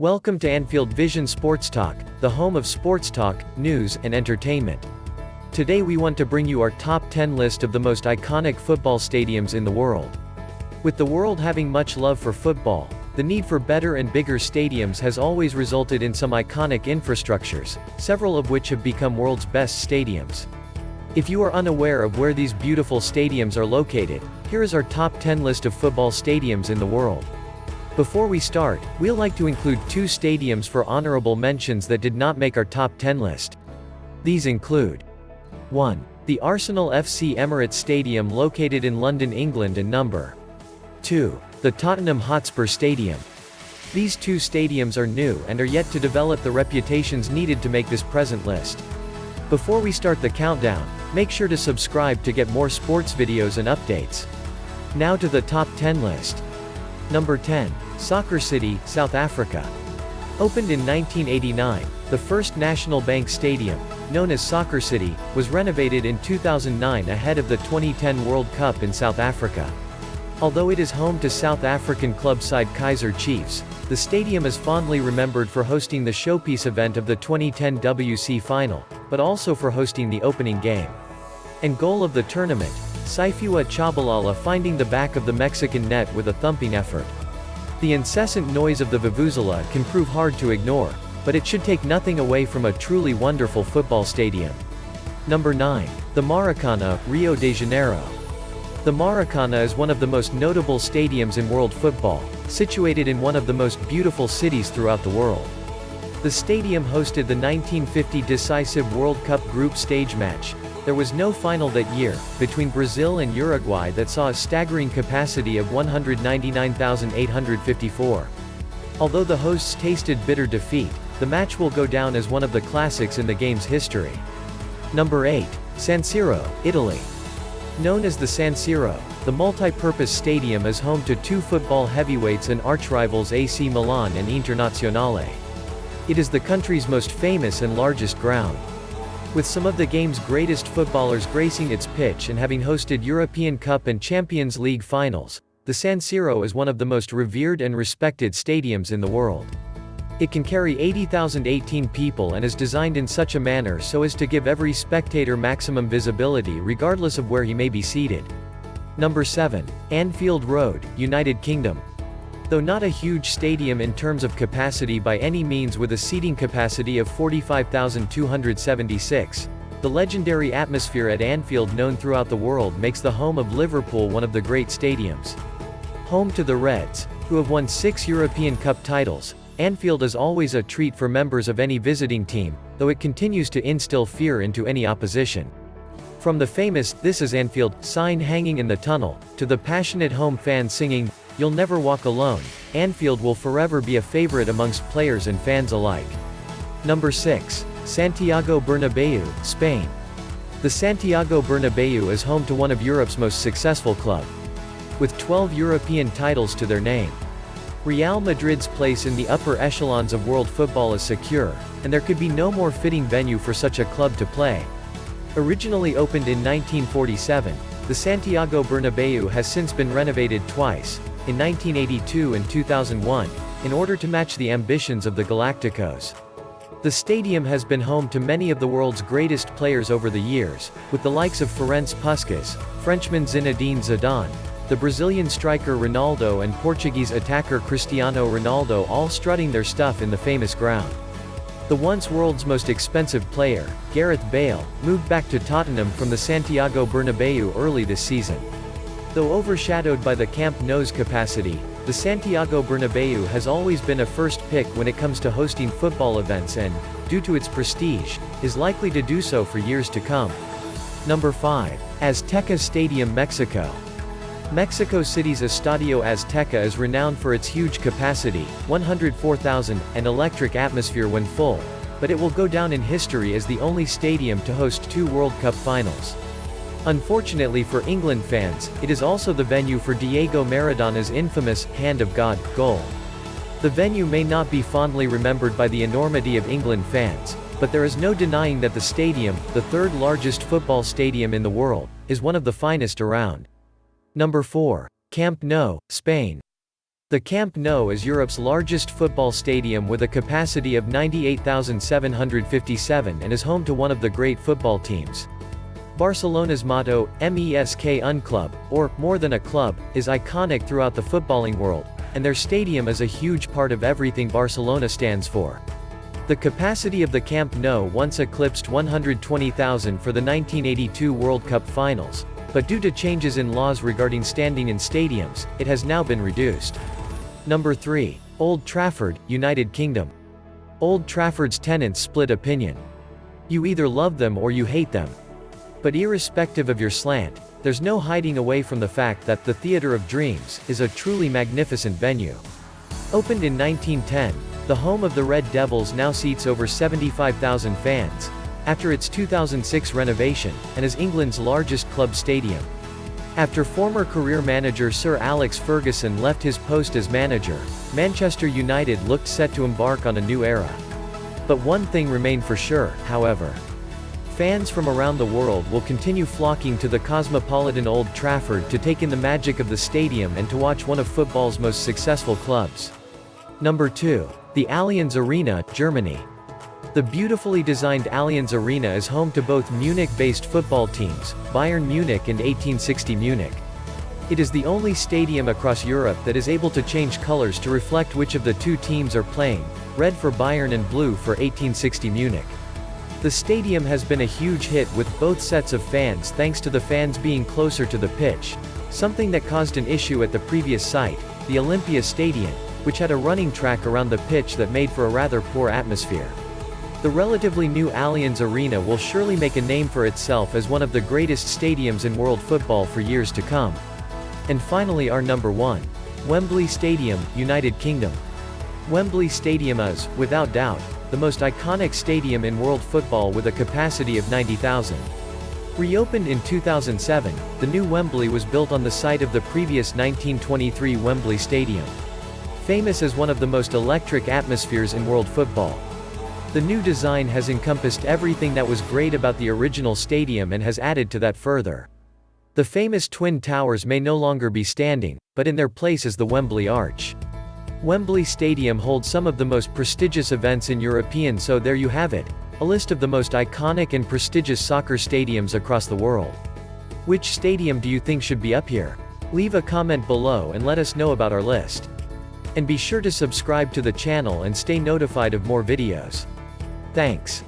Welcome to Anfield Vision Sports Talk, the home of sports talk, news, and entertainment. Today we want to bring you our top 10 list of the most iconic football stadiums in the world. With the world having much love for football, the need for better and bigger stadiums has always resulted in some iconic infrastructures, several of which have become world's best stadiums. If you are unaware of where these beautiful stadiums are located, here is our top 10 list of football stadiums in the world. Before we start, we'd like to include two stadiums for honorable mentions that did not make our top 10 list. These include 1. The Arsenal FC Emirates Stadium located in London, England, and number 2. The Tottenham Hotspur Stadium. These two stadiums are new and are yet to develop the reputations needed to make this present list. Before we start the countdown, make sure to subscribe to get more sports videos and updates. Now to the top 10 list. Number 10. Soccer City, South Africa. Opened in 1989, the first National Bank Stadium, known as Soccer City, was renovated in 2009 ahead of the 2010 World Cup in South Africa. Although it is home to South African club side Kaizer Chiefs, the stadium is fondly remembered for hosting the showpiece event of the 2010 WC Final, but also for hosting the opening game and goal of the tournament, Sifua Tshabalala finding the back of the Mexican net with a thumping effort. The incessant noise of the vuvuzela can prove hard to ignore, but it should take nothing away from a truly wonderful football stadium. Number 9. The Maracana, Rio de Janeiro. The Maracana is one of the most notable stadiums in world football, situated in one of the most beautiful cities throughout the world. The stadium hosted the 1950 decisive World Cup group stage match. There was no final that year, between Brazil and Uruguay, that saw a staggering capacity of 199,854. Although the hosts tasted bitter defeat, the match will go down as one of the classics in the game's history. Number 8. San Siro, Italy. Known as the San Siro, the multi-purpose stadium is home to two football heavyweights and archrivals AC Milan and Internazionale. It is the country's most famous and largest ground. With some of the game's greatest footballers gracing its pitch and having hosted European Cup and Champions League finals, the San Siro is one of the most revered and respected stadiums in the world. It can carry 80,018 people and is designed in such a manner so as to give every spectator maximum visibility regardless of where he may be seated. Number 7. Anfield Road, United Kingdom. Though not a huge stadium in terms of capacity by any means, with a seating capacity of 45,276, the legendary atmosphere at Anfield known throughout the world makes the home of Liverpool one of the great stadiums. Home to the Reds, who have won 6 European Cup titles, Anfield is always a treat for members of any visiting team, though it continues to instill fear into any opposition. From the famous "This is Anfield" sign hanging in the tunnel, to the passionate home fans singing, "You'll never walk alone," Anfield will forever be a favorite amongst players and fans alike. Number 6. Santiago Bernabe, Spain. The Santiago Bernabeu is home to one of Europe's most successful clubs, with 12 European titles to their name. Real Madrid's place in the upper echelons of world football is secure, and there could be no more fitting venue for such a club to play. Originally opened in 1947, the Santiago Bernabeu has since been renovated twice, in 1982 and 2001, in order to match the ambitions of the Galacticos. The stadium has been home to many of the world's greatest players over the years, with the likes of Ferenc Puskás, Frenchman Zinedine Zidane, the Brazilian striker Ronaldo and Portuguese attacker Cristiano Ronaldo all strutting their stuff in the famous ground. The once world's most expensive player, Gareth Bale, moved back to Tottenham from the Santiago Bernabeu early this season. Though overshadowed by the Camp Nou's capacity, the Santiago Bernabeu has always been a first pick when it comes to hosting football events and, due to its prestige, is likely to do so for years to come. Number 5. Azteca Stadium, Mexico. Mexico City's Estadio Azteca is renowned for its huge capacity, 104,000, and electric atmosphere when full, but it will go down in history as the only stadium to host 2 World Cup finals. Unfortunately for England fans, it is also the venue for Diego Maradona's infamous "Hand of God" goal. The venue may not be fondly remembered by the enormity of England fans, but there is no denying that the stadium, the third largest football stadium in the world, is one of the finest around. Number 4. Camp Nou, Spain. The Camp Nou is Europe's largest football stadium with a capacity of 98,757 and is home to one of the great football teams. Barcelona's motto, MESK un club, or, more than a club, is iconic throughout the footballing world, and their stadium is a huge part of everything Barcelona stands for. The capacity of the Camp Nou once eclipsed 120,000 for the 1982 World Cup finals, but due to changes in laws regarding standing in stadiums, it has now been reduced. Number 3. Old Trafford, United Kingdom. Old Trafford's tenants split opinion. You either love them or you hate them. But irrespective of your slant, there's no hiding away from the fact that the Theatre of Dreams is a truly magnificent venue. Opened in 1910, the home of the Red Devils now seats over 75,000 fans, after its 2006 renovation, and is England's largest club stadium. After former career manager Sir Alex Ferguson left his post as manager, Manchester United looked set to embark on a new era. But one thing remained for sure, however. Fans from around the world will continue flocking to the cosmopolitan Old Trafford to take in the magic of the stadium and to watch one of football's most successful clubs. Number 2. The Allianz Arena, Germany. The beautifully designed Allianz Arena is home to both Munich-based football teams, Bayern Munich and 1860 Munich. It is the only stadium across Europe that is able to change colors to reflect which of the two teams are playing, red for Bayern and blue for 1860 Munich. The stadium has been a huge hit with both sets of fans thanks to the fans being closer to the pitch, something that caused an issue at the previous site, the Olympia Stadium, which had a running track around the pitch that made for a rather poor atmosphere. The relatively new Allianz Arena will surely make a name for itself as one of the greatest stadiums in world football for years to come. And finally our number 1. Wembley Stadium, United Kingdom. Wembley Stadium is, without doubt, the most iconic stadium in world football with a capacity of 90,000. Reopened in 2007, the new Wembley was built on the site of the previous 1923 Wembley Stadium. Famous as one of the most electric atmospheres in world football. The new design has encompassed everything that was great about the original stadium and has added to that further. The famous Twin Towers may no longer be standing, but in their place is the Wembley Arch. Wembley Stadium holds some of the most prestigious events in European, so there you have it, a list of the most iconic and prestigious soccer stadiums across the world. Which stadium do you think should be up here? Leave a comment below and let us know about our list. And be sure to subscribe to the channel and stay notified of more videos. Thanks.